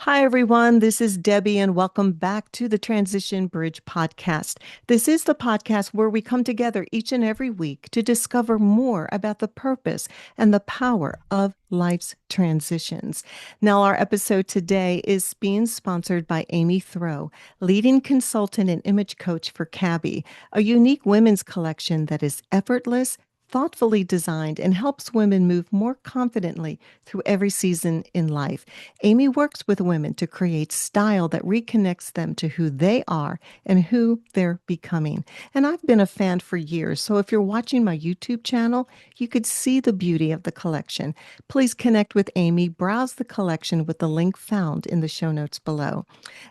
Hi, everyone. This is Debbie, and welcome back to the Transition Bridge podcast. This is the podcast where we come together each and every week to discover more about the purpose and the power of life's transitions. Now, our episode today is being sponsored by Amy Throw, leading consultant and image coach for Cabby, a unique women's collection that is effortless, thoughtfully designed, and helps women move more confidently through every season in life. Amy works with women to create style that reconnects them to who they are and who they're becoming. And I've been a fan for years, so if you're watching my YouTube channel, you could see the beauty of the collection. Please connect with Amy, browse the collection with the link found in the show notes below.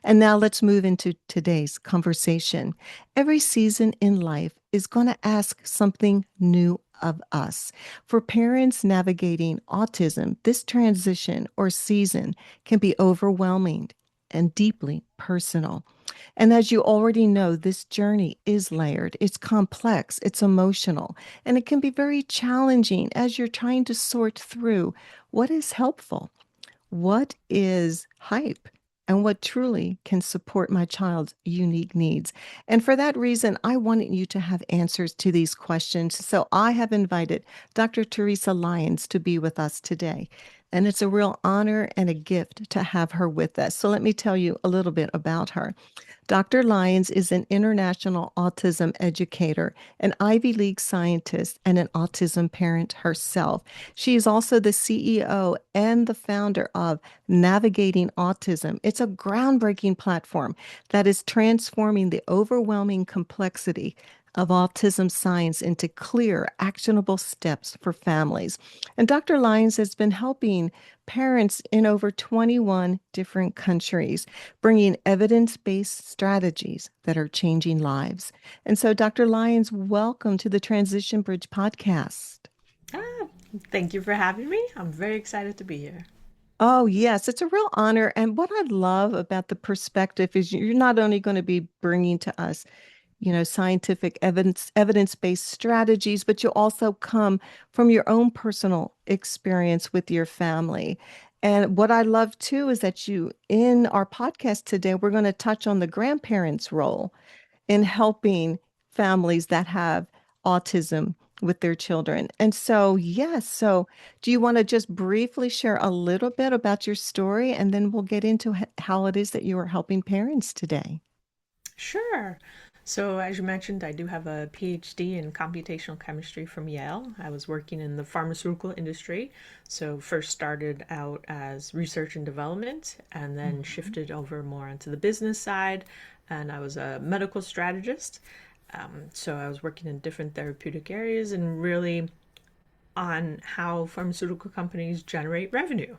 And now let's move into today's conversation. Every season in life is going to ask something new of us. For parents navigating autism, this transition or season can be overwhelming and deeply personal. And as you already know, this journey is layered, it's complex, it's emotional, and it can be very challenging as you're trying to sort through what is helpful, what is hype, and what truly can support my child's unique needs. And for that reason, I wanted you to have answers to these questions. So I have invited Dr. Theresa Lyons to be with us today. And it's a real honor and a gift to have her with us. So let me tell you a little bit about her. Dr. Lyons is an international autism educator, an Ivy League scientist, and an autism parent herself. She is also the CEO and the founder of Navigating Autism. It's a groundbreaking platform that is transforming the overwhelming complexity of autism science into clear, actionable steps for families. And Dr. Lyons has been helping parents in over 21 different countries, bringing evidence-based strategies that are changing lives. And so, Dr. Lyons, welcome to the Transition Bridge podcast. Ah, Thank you for having me. I'm very excited to be here. Oh, yes, it's a real honor. And what I love about the perspective is you're not only going to be bringing to us, scientific evidence-based strategies, but you also come from your own personal experience with your family. And what I love too is that in our podcast today, we're going to touch on the grandparents' role in helping families that have autism with their children. And so, yes, so do you want to just briefly share a little bit about your story, and then we'll get into how it is that you are helping parents today? Sure. So, as you mentioned, I do have a PhD in computational chemistry from Yale. I was working in the pharmaceutical industry. So, first started out as research and development and then Mhm. shifted over more onto the business side. And I was a medical strategist. So, I was working in different therapeutic areas and really on how pharmaceutical companies generate revenue,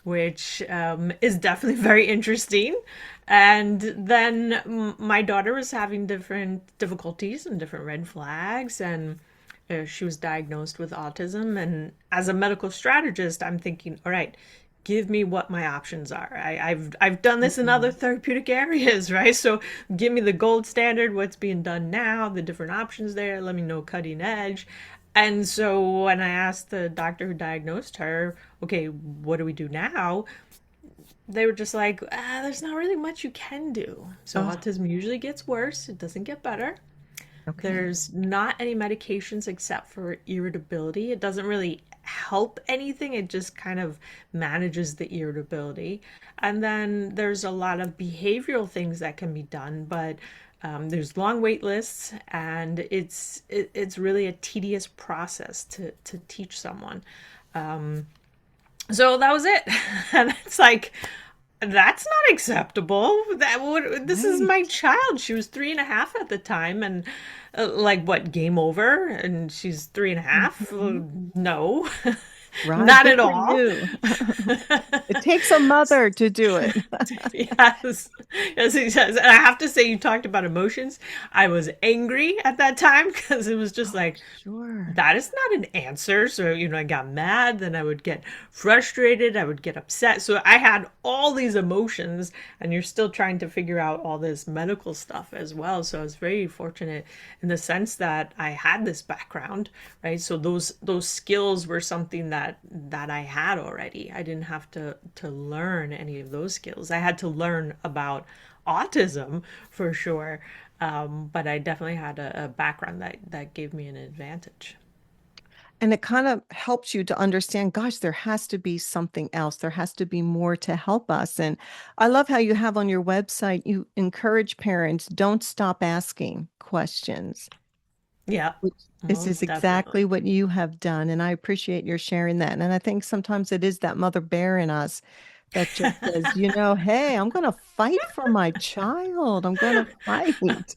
which is definitely very interesting. And then my daughter was having different difficulties and different red flags, and she was diagnosed with autism. And as a medical strategist, I'm thinking, all right, give me what my options are. I've done this in other Mhm. therapeutic areas, right? So give me the gold standard, what's being done now, the different options there. Let me know cutting edge. And so when I asked the doctor who diagnosed her, okay, what do we do now? They were just like, there's not really much you can do. So Oh, autism usually gets worse, it doesn't get better. okay. There's not any medications except for irritability. It doesn't really help anything, it just kind of manages the irritability. And then there's a lot of behavioral things that can be done, but there's long wait lists, and it's really a tedious process to teach someone. So that was it. And it's like, that's not acceptable. This is Right. my child. She was 3.5 at the time, and like, what, game over? And she's 3.5? Mhm. No, Right. not Good at for all. you. It takes a mother to do it. Yes, yes, he says. And I have to say, you talked about emotions. I was angry at that time because it was just Oh, like, sure. that is not an answer. So, I got mad, then I would get frustrated, I would get upset. So I had all these emotions, and you're still trying to figure out all this medical stuff as well. So I was very fortunate in the sense that I had this background, right? So those skills were something that that I had already. I didn't have to learn any of those skills. I had to learn about autism for sure, but I definitely had a background that gave me an advantage. And it kind of helps you to understand, gosh, there has to be something else. There has to be more to help us. And I love how you have on your website, you encourage parents, don't stop asking questions, Yeah, which this is most exactly definitely. what you have done. And I appreciate your sharing that. And I think sometimes it is that mother bear in us that just says, hey, I'm going to fight for my child. I'm going to fight.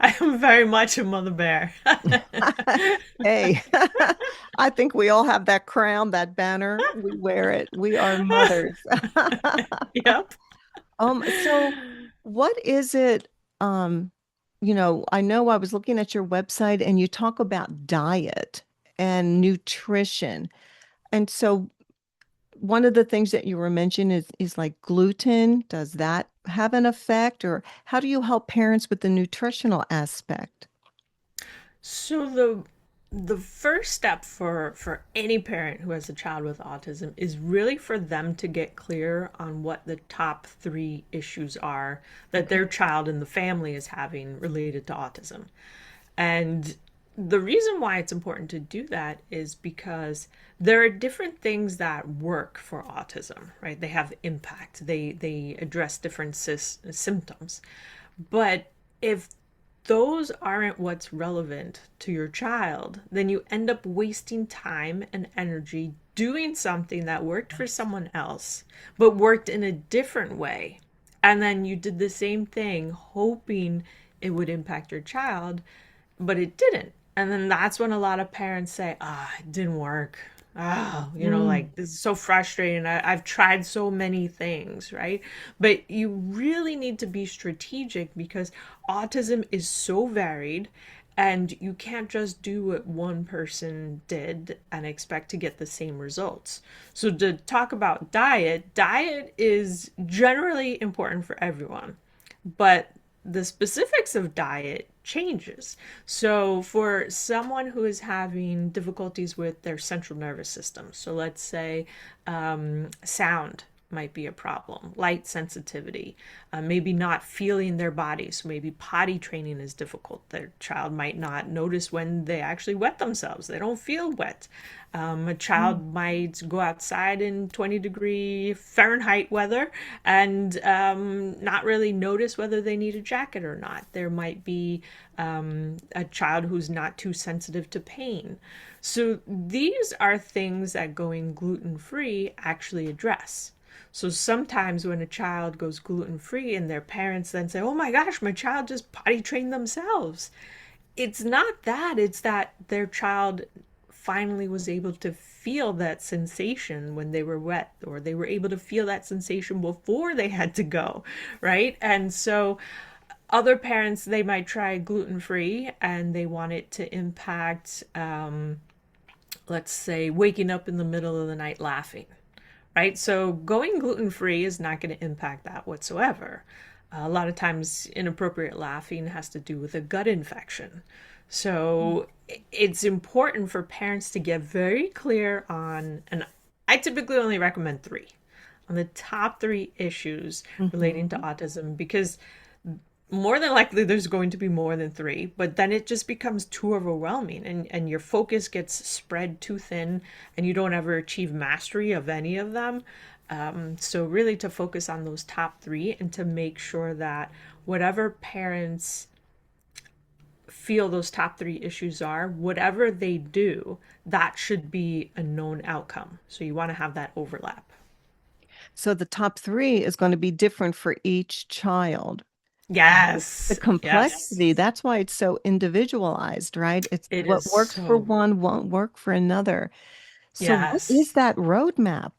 I am very much a mother bear. Hey, I think we all have that crown, that banner. We wear it. We are mothers. Yep. So what is it? Um, I know I was looking at your website and you talk about diet and nutrition. And so one of the things that you were mentioning is like gluten. Does that have an effect, or how do you help parents with the nutritional aspect? So the first step for any parent who has a child with autism is really for them to get clear on what the top 3 issues are that Okay. their child and the family is having related to autism. And the reason why it's important to do that is because there are different things that work for autism, right? They have impact. They address different symptoms. But if those aren't what's relevant to your child, then you end up wasting time and energy doing something that worked for someone else, but worked in a different way. And then you did the same thing, hoping it would impact your child, but it didn't. And then that's when a lot of parents say, ah, it didn't work. Oh, Mm, like this is so frustrating. I've tried so many things, right? But you really need to be strategic because autism is so varied and you can't just do what one person did and expect to get the same results. So, to talk about diet, diet is generally important for everyone, but the specifics of diet changes. So for someone who is having difficulties with their central nervous system, so let's say sound might be a problem, light sensitivity, maybe not feeling their body. So maybe potty training is difficult. Their child might not notice when they actually wet themselves. They don't feel wet. A mm, child might go outside in 20-degree Fahrenheit weather and not really notice whether they need a jacket or not. There might be a child who's not too sensitive to pain. So these are things that going gluten free actually address. So sometimes when a child goes gluten free and their parents then say, oh my gosh, my child just potty trained themselves, it's not that, it's that their child finally was able to feel that sensation when they were wet, or they were able to feel that sensation before they had to go, right? And so other parents, they might try gluten free and they want it to impact, let's say, waking up in the middle of the night laughing, right? So going gluten free is not going to impact that whatsoever. A lot of times, inappropriate laughing has to do with a gut infection. mm, So it's important for parents to get very clear on, and I typically only recommend 3 on the top 3 issues relating to mhm. autism, because more than likely there's going to be more than 3, but then it just becomes too overwhelming, and your focus gets spread too thin and you don't ever achieve mastery of any of them. So really to focus on those top 3 and to make sure that whatever parents feel those top 3 issues are, whatever they do, that should be a known outcome. So you want to have that overlap. So the top three is going to be different for each child. The Yes. Yes. complexity, that's why it's so individualized, right? It's It is what works for so. one won't work for another. So what is Yes. that roadmap?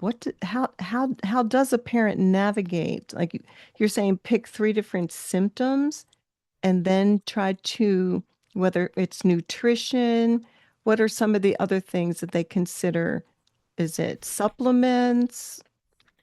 How does a parent navigate? Like you're saying, pick three different symptoms and then try to, whether it's nutrition, what are some of the other things that they consider? Is it supplements?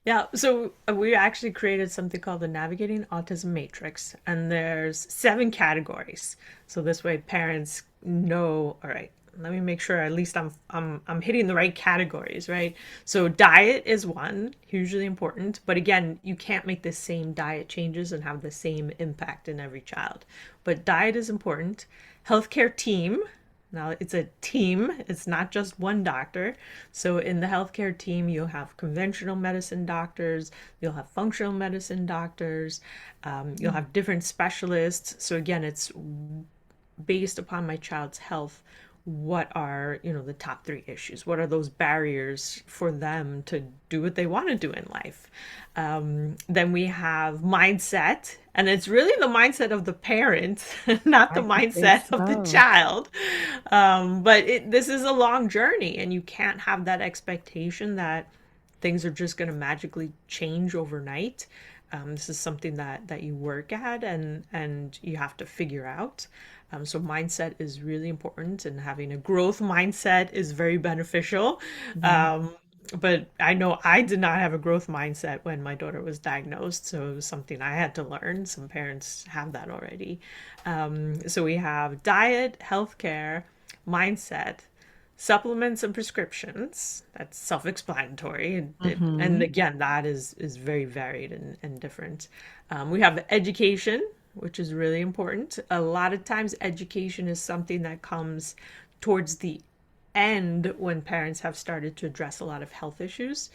Yeah, so we actually created something called the Navigating Autism Matrix, and there's 7 categories. So this way parents know, all right, let me make sure at least I'm hitting the right categories, right? So diet is one, hugely important, but again, you can't make the same diet changes and have the same impact in every child. But diet is important. Healthcare team. Now it's a team, it's not just one doctor. So in the healthcare team, you'll have conventional medicine doctors, you'll have functional medicine doctors, you'll Mm. have different specialists. So again, it's based upon my child's health, what are, the top three issues? What are those barriers for them to do what they want to do in life? Then we have mindset, and it's really the mindset of the parent, not the I would think mindset of the so. child. But this is a long journey, and you can't have that expectation that things are just going to magically change overnight. This is something that you work at and you have to figure out. So mindset is really important, and having a growth mindset is very beneficial. Mhm. Um, but I know I did not have a growth mindset when my daughter was diagnosed, so it was something I had to learn. Some parents have that already. So we have diet, healthcare, mindset, supplements and prescriptions. That's self-explanatory, and Mhm. again, that is very varied and different. We have education, which is really important. A lot of times, education is something that comes towards the end when parents have started to address a lot of health issues,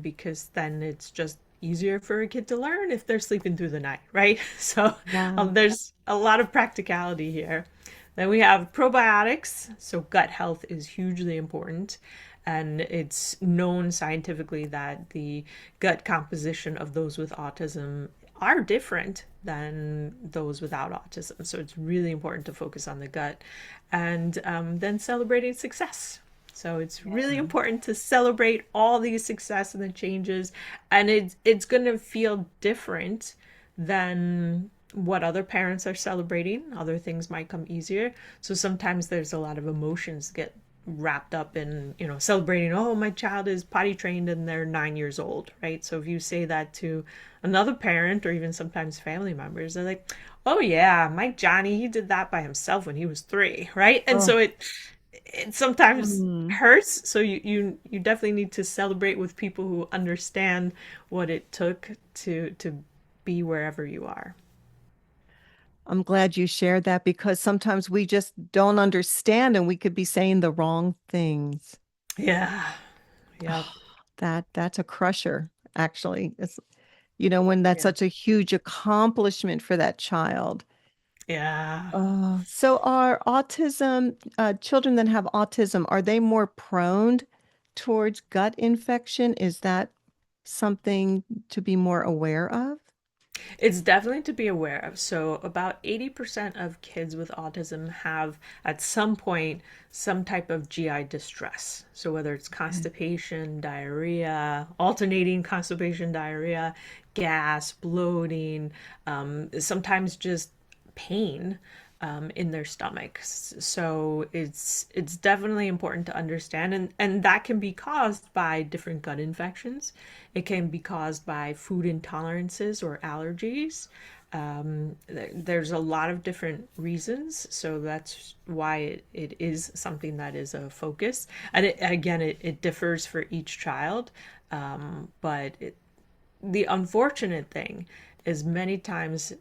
because then it's just easier for a kid to learn if they're sleeping through the night, right? So Yeah. there's a lot of practicality here. Then we have probiotics. So gut health is hugely important. And it's known scientifically that the gut composition of those with autism are different than those without autism. So it's really important to focus on the gut. And then celebrating success. So it's really Yeah. important to celebrate all these success and the changes. And it's going to feel different than what other parents are celebrating. Other things might come easier. So sometimes there's a lot of emotions get wrapped up in, celebrating, oh, my child is potty trained and they're 9 years old, right? So if you say that to another parent or even sometimes family members, they're like, oh yeah, my Johnny, he did that by himself when he was 3, right? And Oh. so it sometimes Mm. hurts. So you definitely need to celebrate with people who understand what it took to be wherever you are. I'm glad you shared that because sometimes we just don't understand and we could be saying the wrong things. Yeah. Yep. Oh, that's a crusher, actually. It's when that's Yeah. such a huge accomplishment for that child. Yeah. So are children that have autism, are they more prone towards gut infection? Is that something to be more aware of? It's definitely to be aware of. So, about 80% of kids with autism have at some point some type of GI distress. So, whether it's Okay. constipation, diarrhea, alternating constipation, diarrhea, gas, bloating, sometimes just pain in their stomachs. So it's definitely important to understand, and that can be caused by different gut infections. It can be caused by food intolerances or allergies. There's a lot of different reasons, so that's why it is something that is a focus. And again, it differs for each child, but the unfortunate thing is many times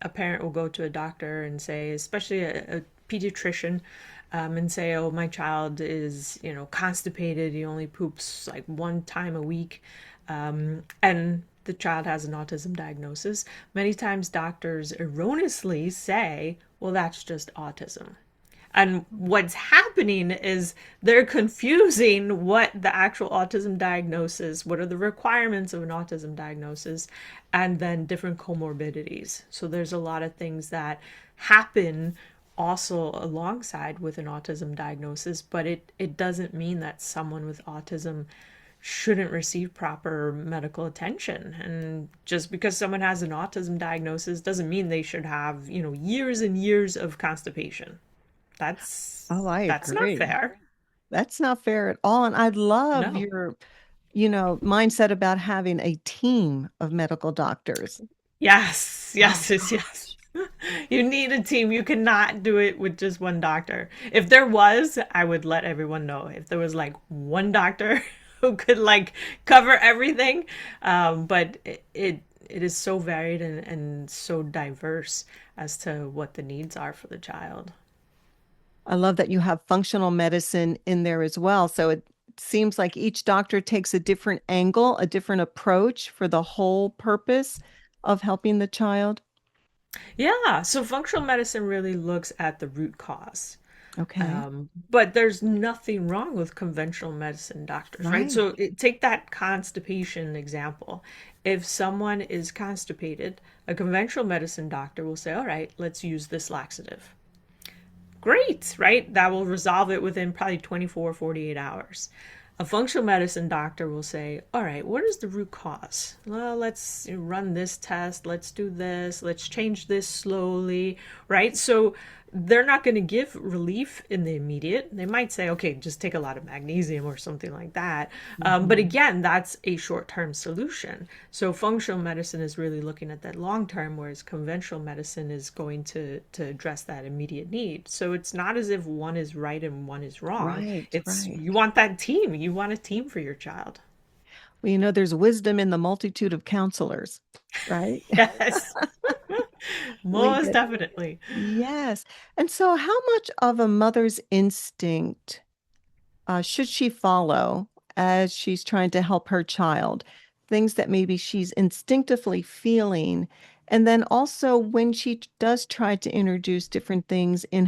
a parent will go to a doctor and say, especially a pediatrician, and say, "Oh, my child is, constipated. He only poops like one time a week," and the child has an autism diagnosis. Many times, doctors erroneously say, "Well, that's just autism." And what's happening is they're confusing what the actual autism diagnosis, what are the requirements of an autism diagnosis, and then different comorbidities. So there's a lot of things that happen also alongside with an autism diagnosis, but it doesn't mean that someone with autism shouldn't receive proper medical attention. And just because someone has an autism diagnosis doesn't mean they should have, years and years of constipation. Oh, I That's not agree. fair. That's not fair at all. And I love No. your, mindset about having a team of medical doctors. Yes, Oh yes, yes, yes. gosh. You need a team. You cannot do it with just one doctor. If there was, I would let everyone know. If there was like one doctor who could like cover everything, but it is so varied and so diverse as to what the needs are for the child. I love that you have functional medicine in there as well. So it seems like each doctor takes a different angle, a different approach for the whole purpose of helping the child. Yeah, so functional medicine really looks at the root cause. Okay. But there's nothing wrong with conventional medicine doctors, right? Right. So take that constipation example. If someone is constipated, a conventional medicine doctor will say, all right, let's use this laxative. Great, right? That will resolve it within probably 24, 48 hours. A functional medicine doctor will say, all right, what is the root cause? Well, let's run this test. Let's do this. Let's change this slowly, right? So they're not going to give relief in the immediate. They might say, okay, just take a lot of magnesium or something like that. But Mhm. again, that's a short term solution. So functional medicine is really looking at that long term, whereas conventional medicine is going to address that immediate need. So it's not as if one is right and one is wrong. Right, It's right. you want that team. You want a team for your child. Well, there's wisdom in the multitude of counselors, right? Yes, We most get, definitely. yes. And so, how much of a mother's instinct should she follow as she's trying to help her child? Things that maybe she's instinctively feeling. And then also when she does try to introduce different things in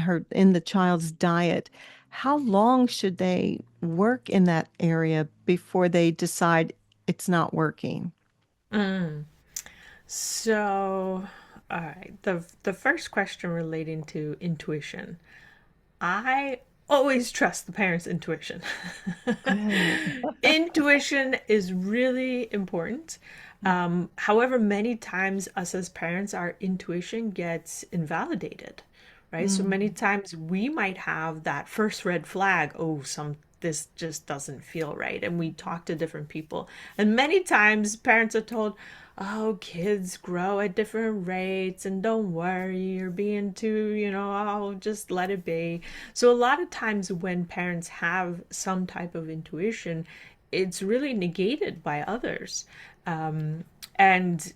the child's diet, how long should they work in that area before they decide it's not working? Mm. So, all right. The first question relating to intuition. I always trust the parents' intuition. Good. Intuition is really important. However, many times us as parents, our intuition gets invalidated, right? So many Mm, times we might have that first red flag. Oh, this just doesn't feel right. And we talk to different people. And many times parents are told, oh, kids grow at different rates and don't worry, you're being too, I'll just let it be. So a lot of times when parents have some type of intuition, it's really negated by others. And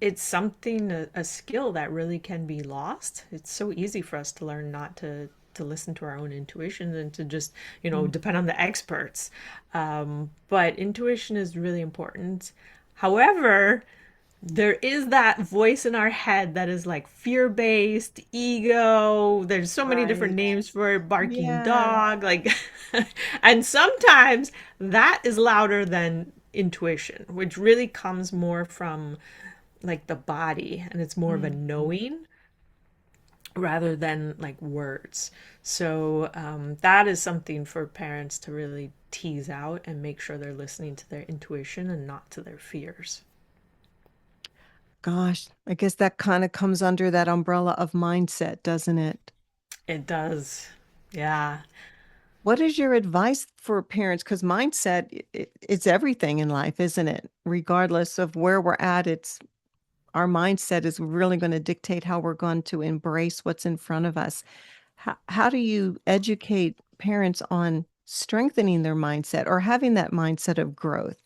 it's something, a skill that really can be lost. It's so easy for us to learn not to listen to our own intuition and to just mm. depend on the experts. But intuition is really important. However, there is that voice in our head that is like fear based, ego. There's so many different Right. names for it, barking Yes. dog, like, and sometimes that is louder than intuition, which really comes more from like the body and it's more of a Mm. knowing rather than like words. So that is something for parents to really tease out and make sure they're listening to their intuition and not to their fears. Gosh, I guess that kind of comes under that umbrella of mindset, doesn't it? It does. Yeah. What is your advice for parents? Because mindset, it's everything in life, isn't it? Regardless of where we're at, it's our mindset is really going to dictate how we're going to embrace what's in front of us. How do you educate parents on strengthening their mindset or having that mindset of growth?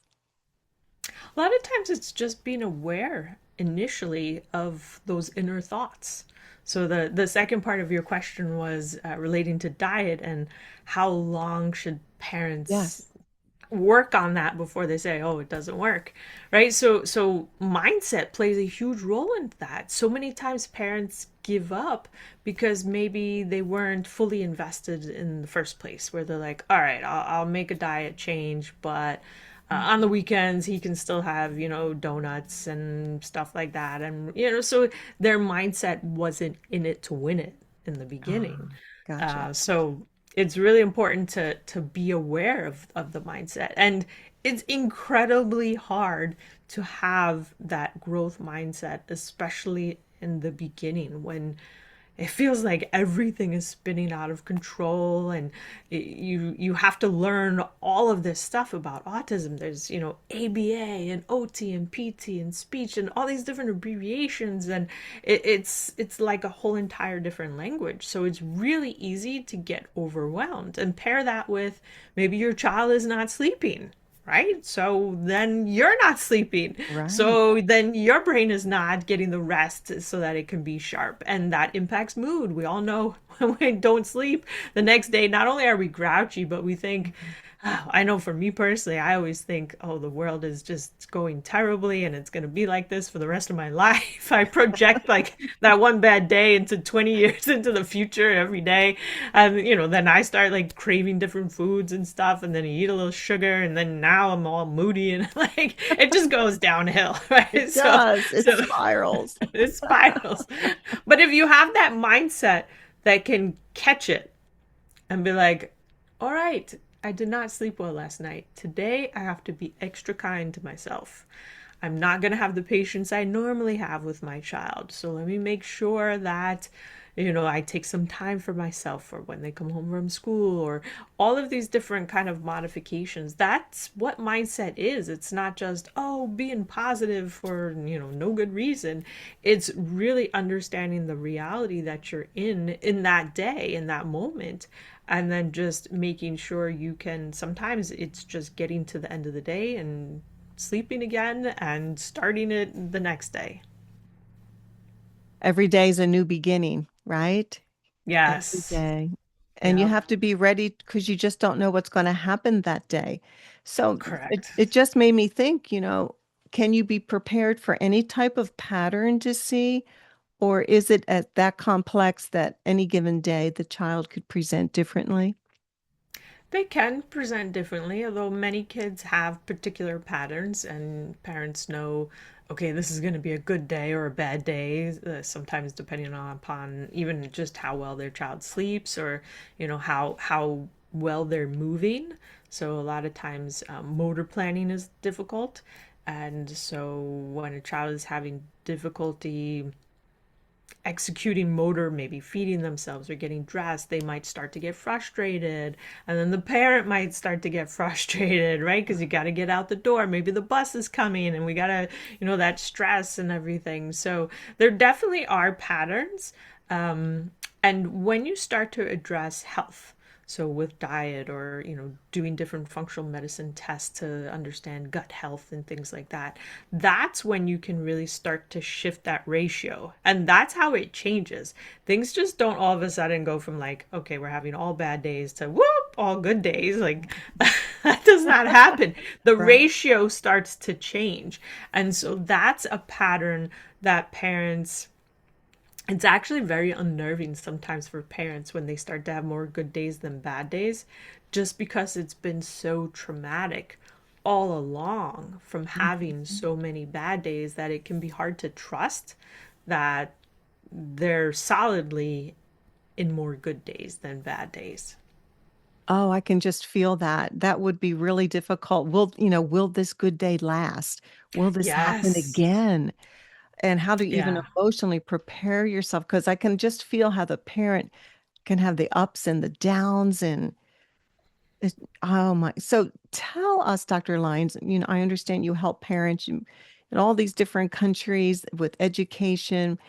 A lot of times it's just being aware initially of those inner thoughts. So the second part of your question was relating to diet and how long should parents Yes. work on that before they say, oh, it doesn't work, right? So mindset plays a huge role in that. So many times parents give up because maybe they weren't fully invested in the first place, where they're like, all right, I'll make a diet change, but on the weekends he can still have donuts and stuff like that, and so their mindset wasn't in it to win it in the beginning. Ah, gotcha. So it's really important to be aware of the mindset. And it's incredibly hard to have that growth mindset, especially in the beginning when it feels like everything is spinning out of control, and you have to learn all of this stuff about autism. There's, ABA and OT and PT and speech and all these different abbreviations, and it's like a whole entire different language. So it's really easy to get overwhelmed. And pair that with maybe your child is not sleeping, right? So then you're not sleeping. Right. So then your brain is not getting the rest so that it can be sharp. And that impacts mood. We all know when we don't sleep the next day, not only are we grouchy, but we think, I know for me personally, I always think, oh, the world is just going terribly and it's going to be like this for the rest of my life. I project like that one bad day into 20 years into the future every day. And, then I start like craving different foods and stuff. And then I eat a little sugar. And then now I'm all moody and like it just goes downhill, right? It does. It So spirals. it spirals. But if you have that mindset that can catch it and be like, all right, I did not sleep well last night. Today, I have to be extra kind to myself. I'm not going to have the patience I normally have with my child. So let me make sure that, I take some time for myself for when they come home from school, or all of these different kind of modifications. That's what mindset is. It's not just, oh, being positive for, no good reason. It's really understanding the reality that you're in that day, in that moment, and then just making sure you can, sometimes it's just getting to the end of the day and sleeping again and starting it the next day. Every day is a new beginning, right? Every Yes. day. And you Yep. have to be ready because you just don't know what's going to happen that day. So it, Correct. it just made me think, can you be prepared for any type of pattern to see? Or is it at that complex that any given day the child could present differently? They can present differently, although many kids have particular patterns, and parents know, okay, this is going to be a good day or a bad day, sometimes depending upon even just how well their child sleeps, or, how well they're moving. So a lot of times motor planning is difficult. And so when a child is having difficulty executing motor, maybe feeding themselves or getting dressed, they might start to get frustrated. And then the parent might start to get frustrated, right? Because you got to get out the door. Maybe the bus is coming and we got to, that stress and everything. So there definitely are patterns. And when you start to address health, so with diet, or doing different functional medicine tests to understand gut health and things like that, that's when you can really start to shift that ratio. And that's how it changes. Things just don't all of a sudden go from like, okay, we're having all bad days to whoop, all good days. Like that does not happen. The Right. ratio starts to change. And so that's a pattern that parents, it's actually very unnerving sometimes for parents when they start to have more good days than bad days, just because it's been so traumatic all along from having Mhm. so many bad days that it can be hard to trust that they're solidly in more good days than bad days. Oh, I can just feel that. That would be really difficult. Will this good day last? Will this happen Yes. again? And how to even Yeah. emotionally prepare yourself, because I can just feel how the parent can have the ups and the downs and oh my. So tell us, Dr. Lyons, I understand you help parents in all these different countries with education.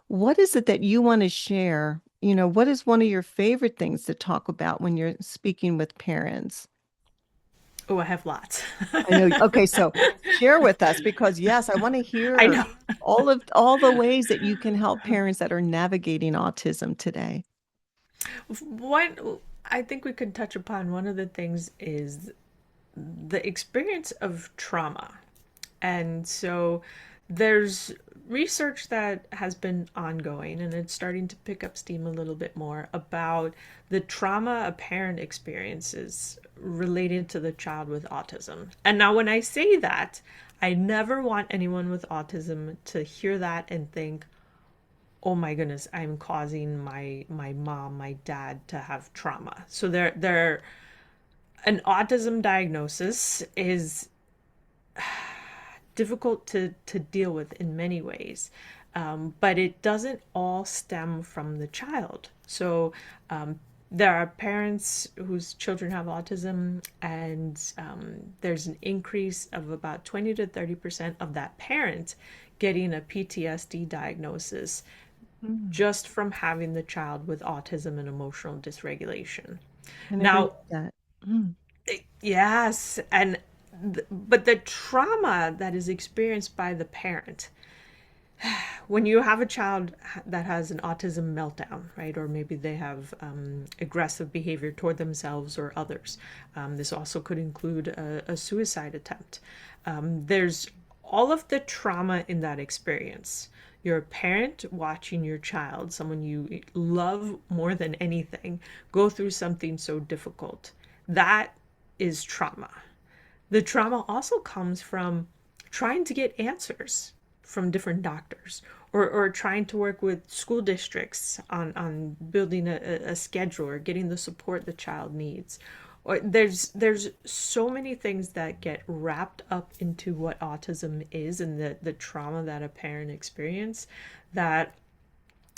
What is it that you want to share? What is one of your favorite things to talk about when you're speaking with parents? Oh, I have lots. I know. Okay, so share with us because yes, I want to I hear know. all the ways that you can help parents that are navigating autism today. One, I think we could touch upon one of the things is the experience of trauma. And so there's research that has been ongoing, and it's starting to pick up steam a little bit more about the trauma a parent experiences related to the child with autism. And now, when I say that, I never want anyone with autism to hear that and think, oh my goodness, I'm causing my mom, my dad to have trauma. So there an autism diagnosis is difficult to deal with in many ways. but it doesn't all stem from the child. So there are parents whose children have autism, and there's an increase of about 20 to 30% of that parent getting a PTSD diagnosis Mm. just from having the child with autism and emotional dysregulation. I never knew Now, that. Mm. yes, but the trauma that is experienced by the parent when you have a child that has an autism meltdown, right, or maybe they have aggressive behavior toward themselves or others, this also could include a suicide attempt. There's all of the trauma in that experience. You're a parent watching your child, someone you love more than anything, go through something so difficult. That is trauma. The trauma also comes from trying to get answers from different doctors, or trying to work with school districts on building a schedule or getting the support the child needs. Or there's so many things that get wrapped up into what autism is and the trauma that a parent experience, that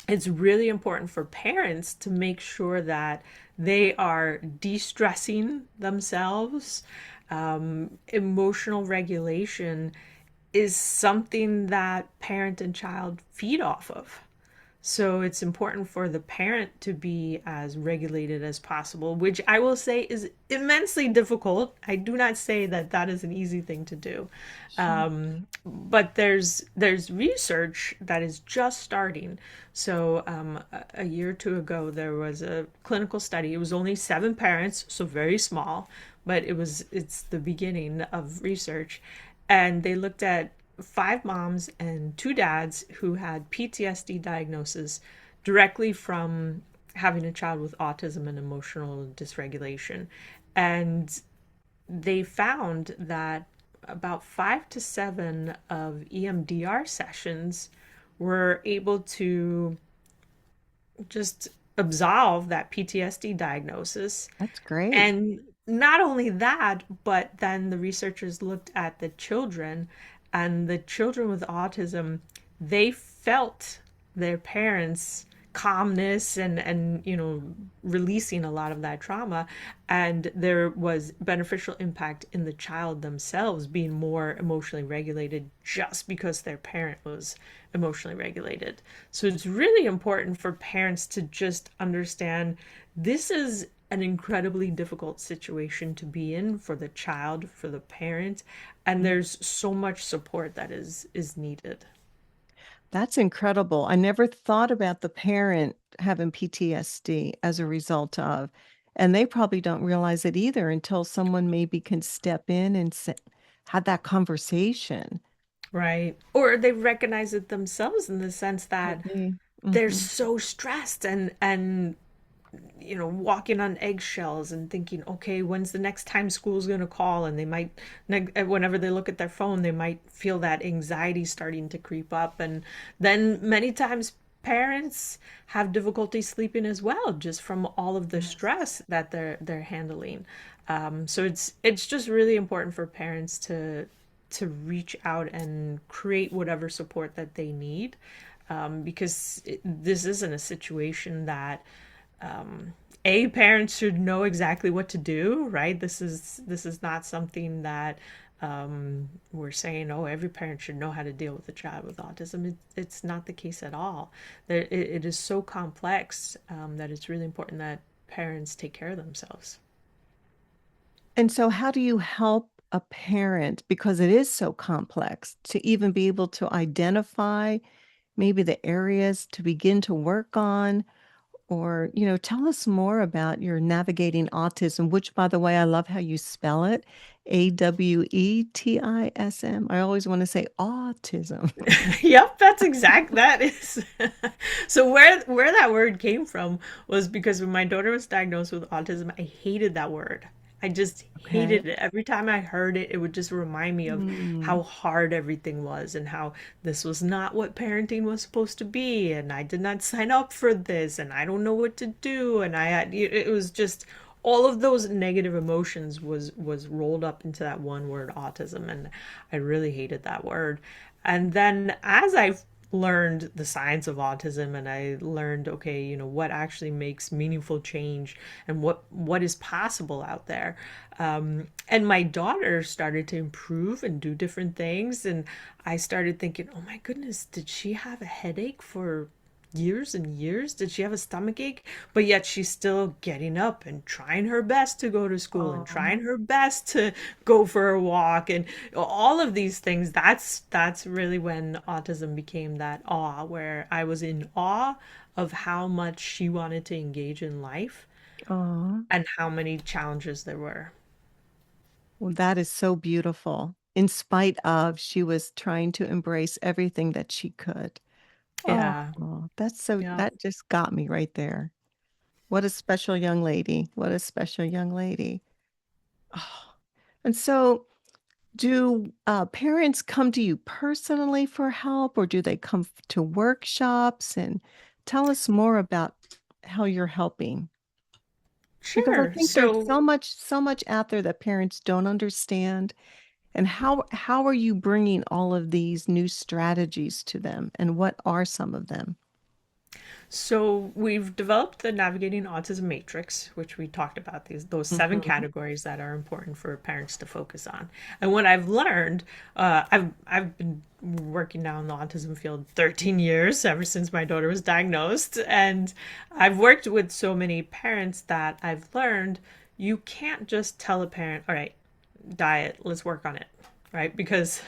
it's really important for parents to make sure that they are de-stressing themselves. Emotional regulation is something that parent and child feed off of. So it's important for the parent to be as regulated as possible, which I will say is immensely difficult. I do not say that that is an easy thing to do. Sure. But there's research that is just starting. So a year or two ago, there was a clinical study. It was only 7 parents, so very small, but it's the beginning of research, and they looked at 5 moms and 2 dads who had PTSD diagnosis directly from having a child with autism and emotional dysregulation. And they found that about 5 to 7 of EMDR sessions were able to just absolve that PTSD diagnosis. That's great. And not only that, but then the researchers looked at the children, and the children with autism, they felt their parents' calmness and releasing a lot of that trauma, and there was beneficial impact in the child themselves being more emotionally regulated just because their parent was emotionally regulated. So it's really important for parents to just understand this is an incredibly difficult situation to be in for the child, for the parent, and there's so much support that is needed. That's incredible. I never thought about the parent having PTSD as a result of, and they probably don't realize it either until someone maybe can step in and have that conversation. Right. Or they recognize it themselves in the sense Could that be. they're Hmm. so stressed and walking on eggshells and thinking, okay, when's the next time school's going to call? And they might, whenever they look at their phone, they might feel that anxiety starting to creep up. And then many times parents have difficulty sleeping as well, just from all of the Yes. stress that they're handling. So it's just really important for parents to reach out and create whatever support that they need, because this isn't a situation that parents should know exactly what to do, right? This is not something that we're saying, oh, every parent should know how to deal with a child with autism. It's not the case at all. It is so complex, that it's really important that parents take care of themselves. And so, how do you help a parent, because it is so complex, to even be able to identify maybe the areas to begin to work on? Or, tell us more about your Navigating Autism, which, by the way, I love how you spell it, AWEtism. I always want to say autism. Yep, that's exact. That is. So where that word came from was because when my daughter was diagnosed with autism, I hated that word. I just Okay. hated it. Every time I heard it, it would just remind me of Mm. how hard everything was and how this was not what parenting was supposed to be, and I did not sign up for this, and I don't know what to do, and it was just all of those negative emotions was rolled up into that one word, autism, and I really hated that word. And then as I learned the science of autism, and I learned, okay, what actually makes meaningful change and what is possible out there. And my daughter started to improve and do different things, and I started thinking, oh my goodness, did she have a headache for years and years? Did she have a stomach ache? But yet she's still getting up and trying her best to go to school and Oh, trying her best to go for a walk and all of these things. That's really when autism became that awe, where I was in awe of how much she wanted to engage in life oh. and how many challenges there were. Well, that is so beautiful. In spite of, she was trying to embrace everything that she could. Oh, Yeah. Yeah. that just got me right there. What a special young lady. What a special young lady. Oh. And so, do parents come to you personally for help, or do they come to workshops? And tell us more about how you're helping. Because I Sure. think there's So so much out there that parents don't understand. And how are you bringing all of these new strategies to them? And what are some of them? So we've developed the Navigating Autism Matrix, which we talked about those seven Mhm. categories that are important for parents to focus on. And what I've learned, I've been working now in the autism field 13 years, ever since my daughter was diagnosed, and I've worked with so many parents that I've learned you can't just tell a parent, all right, diet, let's work on it, right? Because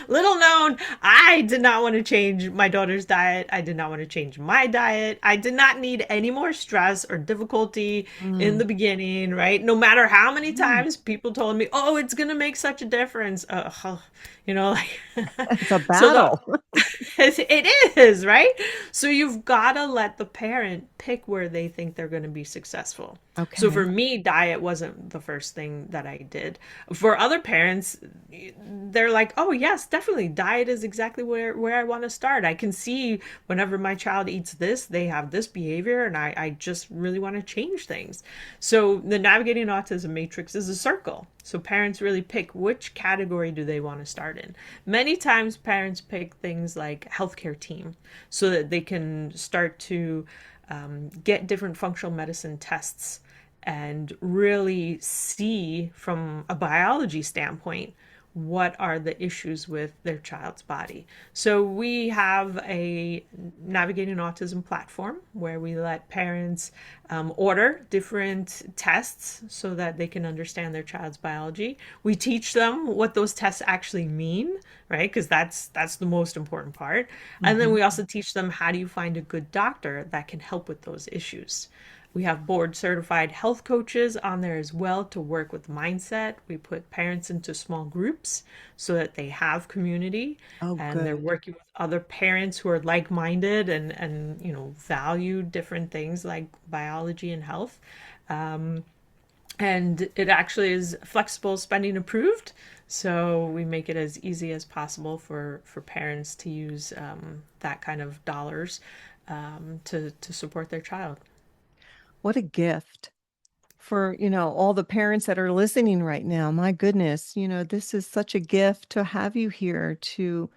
little known, I did not want to change my daughter's diet. I did not want to change my diet. I did not need any more stress or difficulty in Mm. the beginning, right? No matter how many Mm. times people told me, "Oh, it's going to make such a difference." Like It's a so the battle. it is, right? So you've got to let the parent pick where they think they're going to be successful. So Okay. for me, diet wasn't the first thing that I did. For other parents, they're like, "Oh, yes, definitely. Diet is exactly where I want to start. I can see whenever my child eats this, they have this behavior, and I just really want to change things." So the Navigating Autism Matrix is a circle. So parents really pick which category do they want to start in. Many times parents pick things like healthcare team so that they can start to get different functional medicine tests and really see from a biology standpoint what are the issues with their child's body. So we have a Navigating Autism platform where we let parents order different tests so that they can understand their child's biology. We teach them what those tests actually mean, right? Because that's the most important part. And then Mhm. we also teach them how do you find a good doctor that can help with those issues. We have board certified health coaches on there as well to work with mindset. We put parents into small groups so that they have community Oh, and they're good. working with other parents who are like-minded and value different things like biology and health. And it actually is flexible spending approved, so we make it as easy as possible for parents to use that kind of dollars to support their child. What a gift for, all the parents that are listening right now. My goodness, this is such a gift to have you here to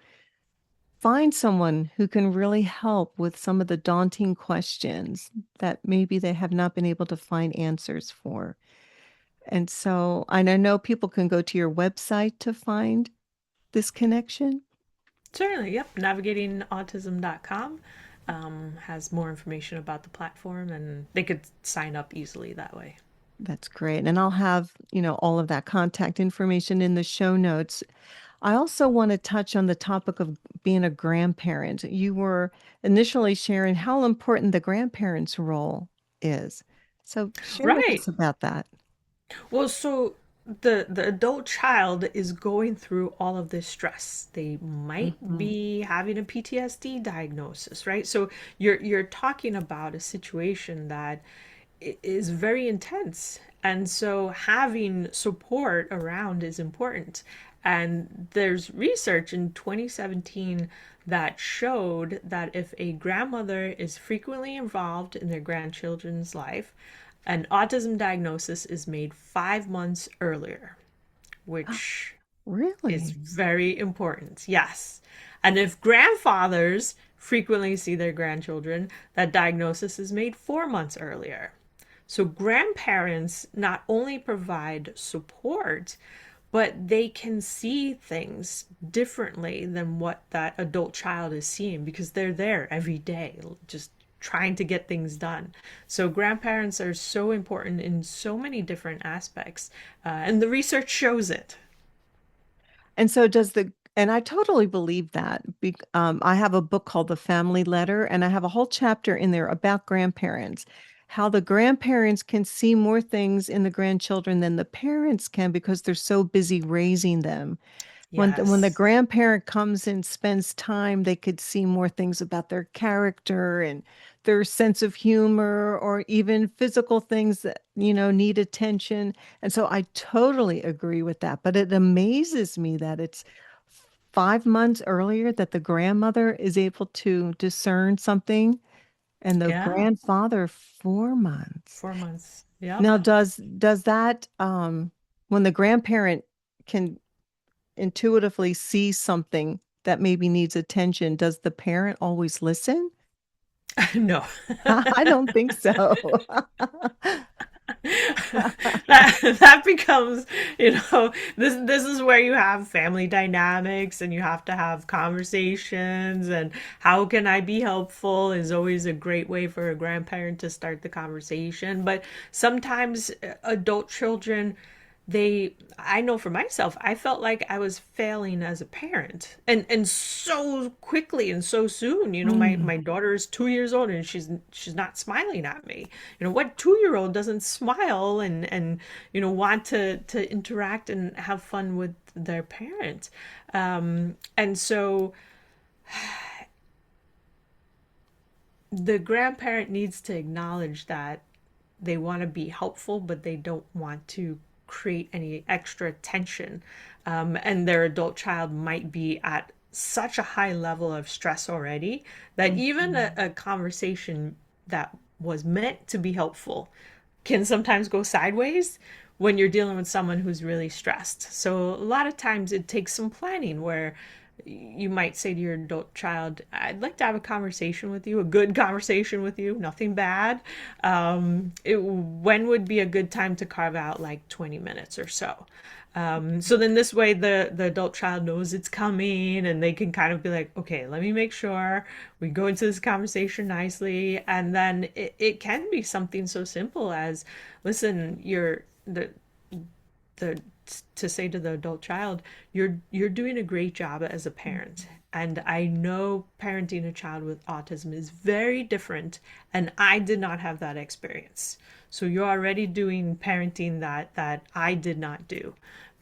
find someone who can really help with some of the daunting questions that maybe they have not been able to find answers for. And I know people can go to your website to find this connection. Certainly, yep. Navigatingautism.com has more information about the platform, and they could sign up easily that way. That's great. And I'll have, all of that contact information in the show notes. I also want to touch on the topic of being a grandparent. You were initially sharing how important the grandparent's role is. So share with Right. us about that. Well, so the adult child is going through all of this stress. They might Mhm. be having a PTSD diagnosis, right? So you're talking about a situation that is very intense. And so having support around is important. And there's research in 2017 that showed that if a grandmother is frequently involved in their grandchildren's life, an autism diagnosis is made 5 months earlier, which is Really? very important. Yes. And if grandfathers frequently see their grandchildren, that diagnosis is made 4 months earlier. So grandparents not only provide support, but they can see things differently than what that adult child is seeing because they're there every day, just trying to get things done. So grandparents are so important in so many different aspects, and the research shows it. And so does and I totally believe that. I have a book called The Family Letter, and I have a whole chapter in there about grandparents, how the grandparents can see more things in the grandchildren than the parents can because they're so busy raising them. When the Yes. grandparent comes and spends time, they could see more things about their character and their sense of humor or even physical things that, need attention. And so I totally agree with that. But it amazes me that it's 5 months earlier that the grandmother is able to discern something and the Yeah. grandfather 4 months. 4 months. Yep. Now, does that when the grandparent can intuitively see something that maybe needs attention, does the parent always listen? No. I don't think so. That becomes, this is where you have family dynamics and you have to have conversations, and how can I be helpful is always a great way for a grandparent to start the conversation. But sometimes adult children, I know for myself, I felt like I was failing as a parent, and so quickly and so soon. My Mm, daughter is 2 years old and she's not smiling at me. What 2-year-old doesn't smile and want to interact and have fun with their parent? And so the grandparent needs to acknowledge that they want to be helpful, but they don't want to create any extra tension. And their adult child might be at such a high level of stress already that even mhm. a conversation that was meant to be helpful can sometimes go sideways when you're dealing with someone who's really stressed. So a lot of times it takes some planning where you might say to your adult child, I'd like to have a conversation with you, a good conversation with you, nothing bad. When would be a good time to carve out like 20 minutes or so? So then this way the adult child knows it's coming and they can kind of be like, okay, let me make sure we go into this conversation nicely. And then it can be something so simple as, listen, the to say to the adult child, you're doing a great job as a parent, and I know parenting a child with autism is very different, and I did not have that experience. So you're already doing parenting that I did not do,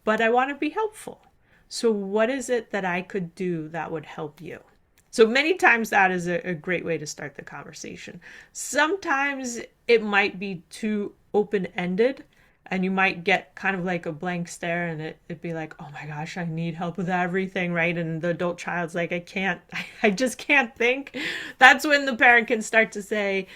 but I want to be helpful. So what is it that I could do that would help you? So many times that is a great way to start the conversation. Sometimes it might be too open ended, and you might get kind of like a blank stare, and it'd be like, oh my gosh, I need help with everything, right? And the adult child's like, I can't, I just can't think. That's when the parent can start to say,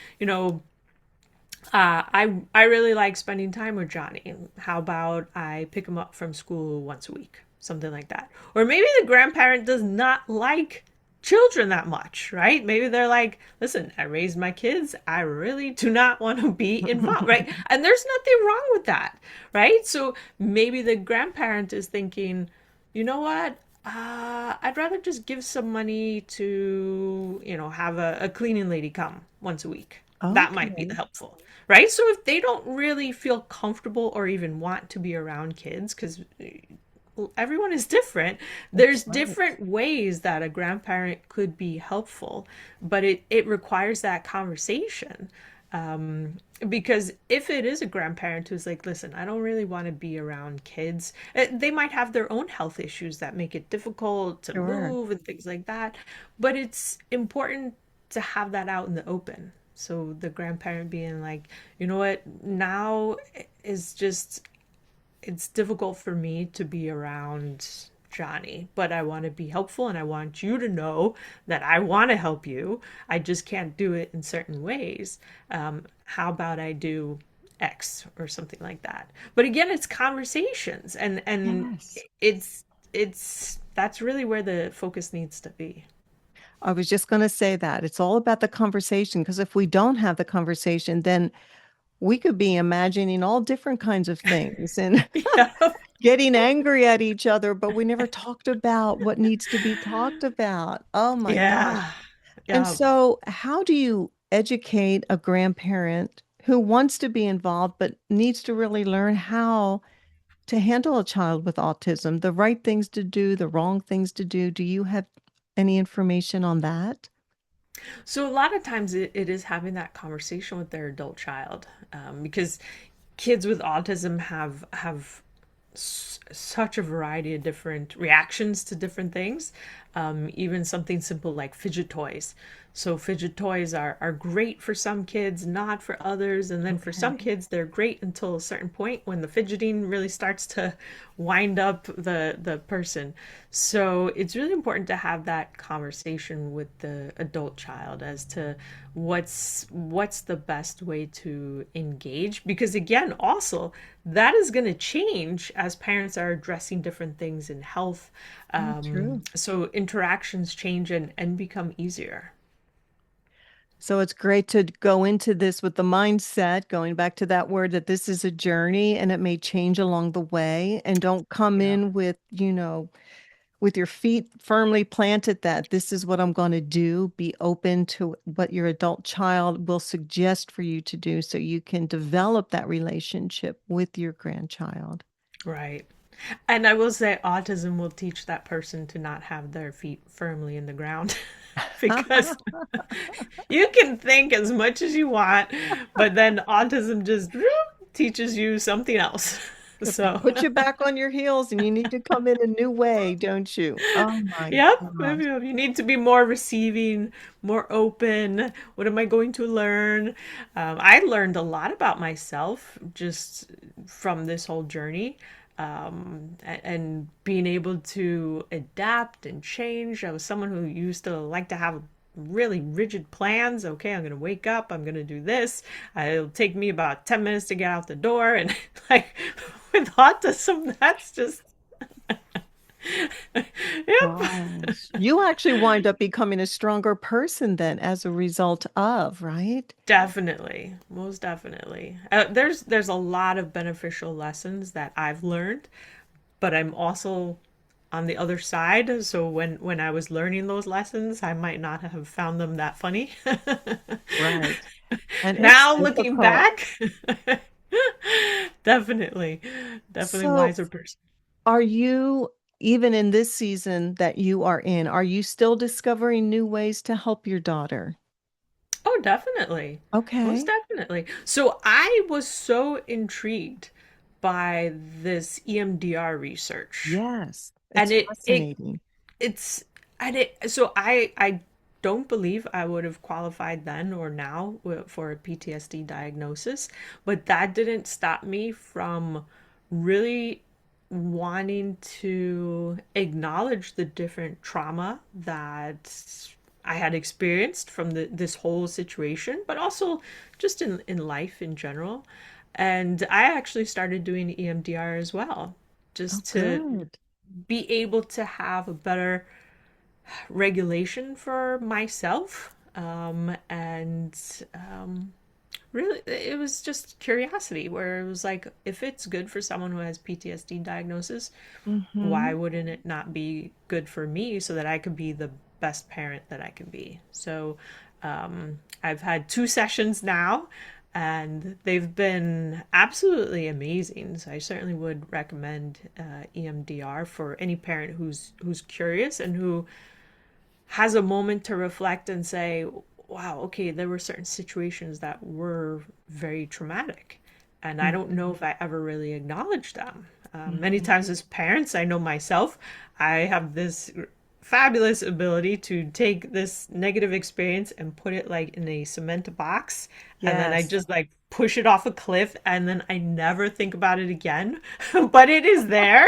I really like spending time with Johnny. How about I pick him up from school once a week? Something like that. Or maybe the grandparent does not like children that much, right? Maybe they're like, listen, I raised my kids. I really do not want to be involved, right? And there's nothing wrong with that, right? So maybe the grandparent is thinking, you know what? I'd rather just give some money to, have a cleaning lady come once a week. That might be the Okay. helpful, right? So if they don't really feel comfortable or even want to be around kids, because everyone is different, That's there's right. different ways that a grandparent could be helpful, but it requires that conversation. Because if it is a grandparent who's like, listen, I don't really want to be around kids, they might have their own health issues that make it difficult to Sure. move and things like that. But it's important to have that out in the open. So the grandparent being like, you know what, now is just, it's difficult for me to be around Johnny, but I want to be helpful and I want you to know that I want to help you. I just can't do it in certain ways. How about I do X or something like that? But again, it's conversations, and Yes. it's it's that's really where the focus needs to be. I was just going to say that it's all about the conversation because if we don't have the conversation, then we could be imagining all different kinds of things and Yeah. getting angry at each other, but we never talked about what needs to be talked about. Oh my God. Yeah. And Yeah. so, how do you educate a grandparent who wants to be involved but needs to really learn how to handle a child with autism, the right things to do, the wrong things to do? Do you have any information on that? So a lot of times it is having that conversation with their adult child, because kids with autism have such a variety of different reactions to different things, even something simple like fidget toys. So fidget toys are great for some kids, not for others. And then for some Okay. kids, they're great until a certain point when the fidgeting really starts to wind up the person. So it's really important to have that conversation with the adult child as to what's the best way to engage, because again, also that is going to change as parents are addressing different things in health. Oh, true. So interactions change and become easier. So it's great to go into this with the mindset, going back to that word, that this is a journey and it may change along the way. And don't come Yeah. in with, with your feet firmly planted that this is what I'm going to do. Be open to what your adult child will suggest for you to do so you can develop that relationship with your grandchild. Right. And I will say autism will teach that person to not have their feet firmly in the ground because you can think as much as you want, but then autism just teaches you something else. So, Put you back on your heels and you need to come in a new way, don't you? Oh my yep, gosh. maybe you need to be more receiving, more open. What am I going to learn? I learned a lot about myself just from this whole journey, and being able to adapt and change. I was someone who used to like to have really rigid plans. Okay, I'm going to wake up, I'm going to do this. It'll take me about 10 minutes to get out the door. And like with autism, that's just, yep. Gosh. You actually wind up becoming a stronger person then as a result of, right? Definitely, most definitely. There's a lot of beneficial lessons that I've learned, but I'm also on the other side. So when I was learning those lessons, I might not have found them that funny. Right. And it's Now looking difficult. back, definitely, definitely So, wiser person. are you, even in this season that you are in, are you still discovering new ways to help your daughter? Oh, definitely. Most Okay. definitely. So I was so intrigued by this EMDR research. Yes. And It's fascinating. it's and it so I don't believe I would have qualified then or now for a PTSD diagnosis, but that didn't stop me from really wanting to acknowledge the different trauma that I had experienced from this whole situation, but also just in life in general. And I actually started doing EMDR as well, Oh, just to good. be able to have a better regulation for myself. And really, it was just curiosity where it was like, if it's good for someone who has PTSD diagnosis, why Hmm. wouldn't it not be good for me so that I could be the best parent that I can be? So I've had 2 sessions now, and they've been absolutely amazing. So I certainly would recommend EMDR for any parent who's curious and who has a moment to reflect and say, "Wow, okay, there were certain situations that were very traumatic, and I don't know if I ever really acknowledged them." Many Hmm. times as parents, I know myself, I have this fabulous ability to take this negative experience and put it like in a cement box, and then I Yes. just like push it off a cliff, and then I never think about it again. But it is there.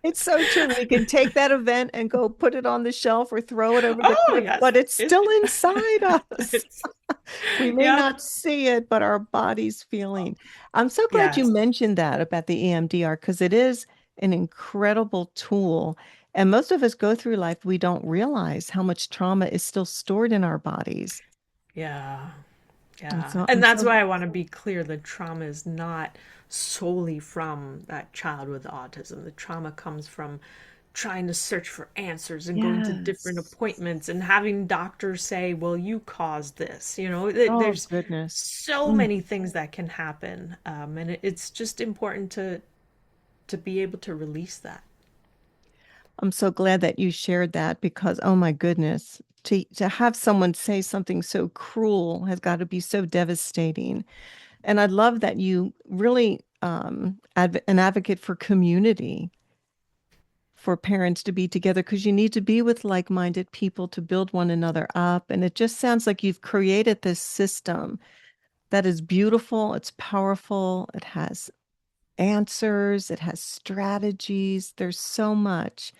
It's so true. We can take that event and go put it on the shelf or throw it over the Oh cliff, yes, but it's it's still inside us. it's We may yep. not see it, but our body's feeling. I'm so glad you Yes. mentioned that about the EMDR because it is. an incredible tool. And most of us go through life, we don't realize how much trauma is still stored in our bodies. Yeah. And Yeah. so And I'm that's so, why I want to be clear the trauma is not solely from that child with autism. The trauma comes from trying to search for answers and going to different yes. appointments and having doctors say, well, you caused this. Oh, There's goodness. so Mm. many things that can happen. And it's just important to be able to release that. I'm so glad that you shared that because, oh my goodness, to have someone say something so cruel has got to be so devastating. And I love that you really an advocate for community, for parents to be together because you need to be with like-minded people to build one another up. And it just sounds like you've created this system that is beautiful, it's powerful, it has answers, it has strategies. There's so much.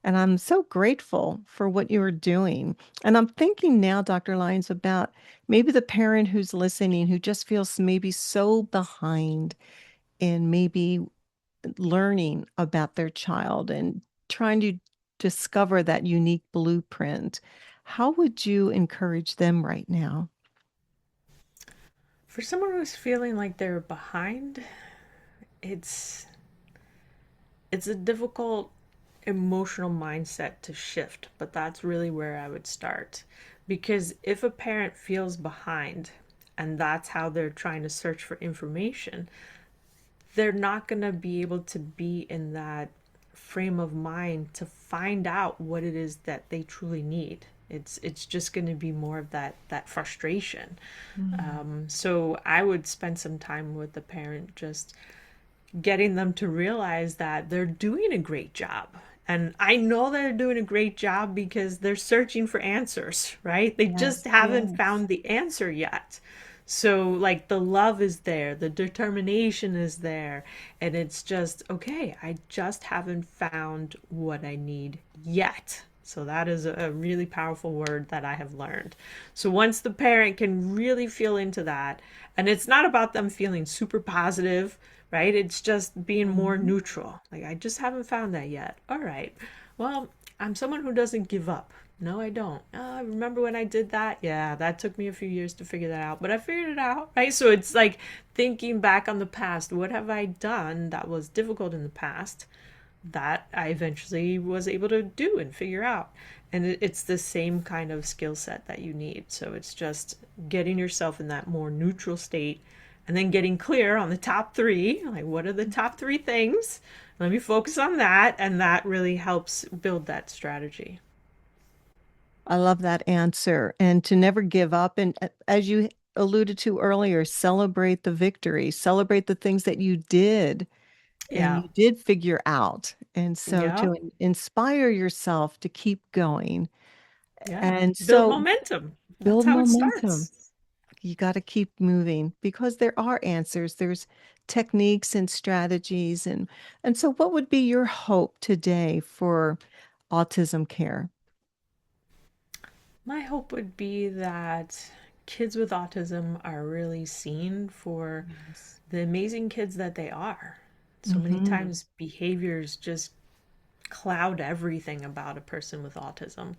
And I'm so grateful for what you are doing. And I'm thinking now, Dr. Lyons, about maybe the parent who's listening who just feels maybe so behind in maybe learning about their child and trying to discover that unique blueprint. How would you encourage them right now? For someone who's feeling like they're behind, it's it's a difficult emotional mindset to shift, but that's really where I would start. Because if a parent feels behind and that's how they're trying to search for information, they're not going to be able to be in that frame of mind to find out what it is that they truly need. It's just going to be more of that frustration. Mm. So I would spend some time with the parent, just getting them to realize that they're doing a great job. And I know they're doing a great job because they're searching for answers, right? They just Yes, haven't yes. found the answer yet. So, like, the love is there, the determination is there, and it's just, okay, I just haven't found what I need yet. So, that is a really powerful word that I have learned. So, once the parent can really feel into that, and it's not about them feeling super positive, right? It's just being more Mhm. neutral. Like, I just haven't found that yet. All right. Well, I'm someone who doesn't give up. No, I don't. Remember when I did that? Yeah, that took me a few years to figure that out, but I figured it out, right? So it's like thinking back on the past. What have I done that was difficult in the past that I eventually was able to do and figure out? And it's the same kind of skill set that you need. So it's just getting yourself in that more neutral state and then getting clear on the top three. Like, what are the top three things? Let me focus on that. And that really helps build that strategy. I love that answer. And to never give up. And as you alluded to earlier, celebrate the victory, celebrate the things that you did and Yeah. you did figure out. And so Yeah. to inspire yourself to keep going. Yeah. And Build so momentum. That's build how it momentum. starts. You got to keep moving because there are answers. There's techniques and strategies. And so what would be your hope today for autism care? My hope would be that kids with autism are really seen for Yes. the amazing kids that they are. So many Hmm. times behaviors just cloud everything about a person with autism.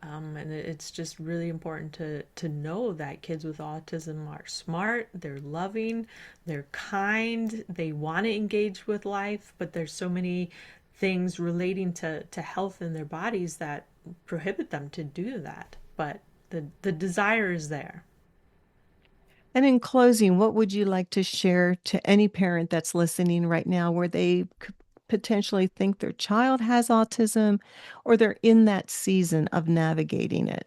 And it's just really important to know that kids with autism are smart, they're loving, they're kind, they want to engage with life, but there's so many things relating to health in their bodies that prohibit them to do that. But the desire is there. And in closing, what would you like to share to any parent that's listening right now where they could potentially think their child has autism or they're in that season of navigating it?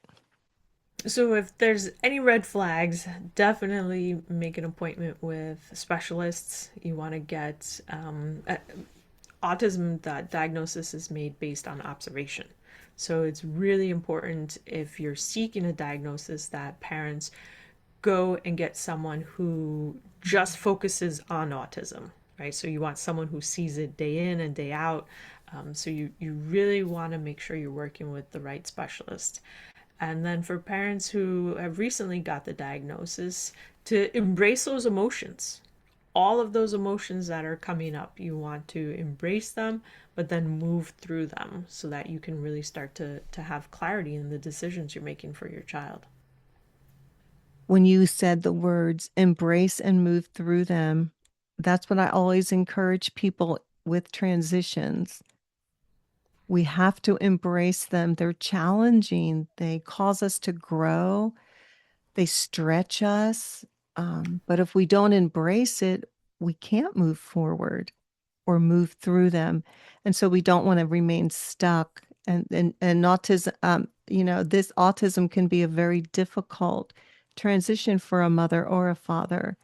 So if there's any red flags, definitely make an appointment with specialists. You want to get autism, that diagnosis is made based on observation. So it's really important if you're seeking a diagnosis that parents go and get someone who just focuses on autism, right? So you want someone who sees it day in and day out. So you really want to make sure you're working with the right specialist. And then for parents who have recently got the diagnosis, to embrace those emotions. all of those emotions that are coming up. You want to embrace them, but then move through them so that you can really start to have clarity in the decisions you're making for your child. When you said the words embrace and move through them, that's what I always encourage people with transitions. We have to embrace them. They're challenging, they cause us to grow, they stretch us. But if we don't embrace it, we can't move forward or move through them. And so we don't want to remain stuck. And autism, this autism can be a very difficult transition for a mother or a father.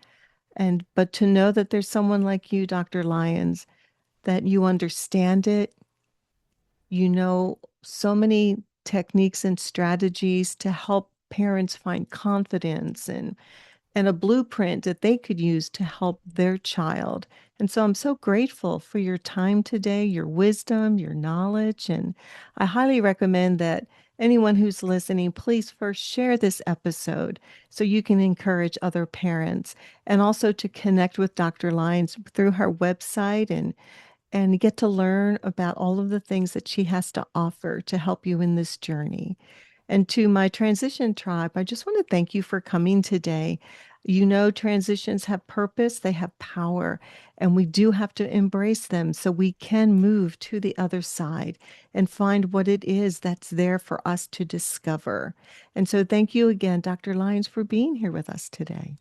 And but to know that there's someone like you, Dr. Lyons, that you understand it, you know so many techniques and strategies to help parents find confidence and a blueprint that they could use to help their child. And so I'm so grateful for your time today, your wisdom, your knowledge. And I highly recommend that anyone who's listening, please first share this episode so you can encourage other parents and also to connect with Dr. Lyons through her website and get to learn about all of the things that she has to offer to help you in this journey. And to my transition tribe, I just want to thank you for coming today. You know, transitions have purpose, they have power, and we do have to embrace them so we can move to the other side and find what it is that's there for us to discover. And so, thank you again, Dr. Lyons, for being here with us today.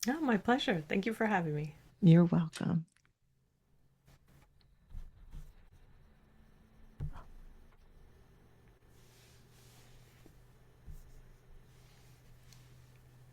Oh, my pleasure. Thank you for having me. You're welcome.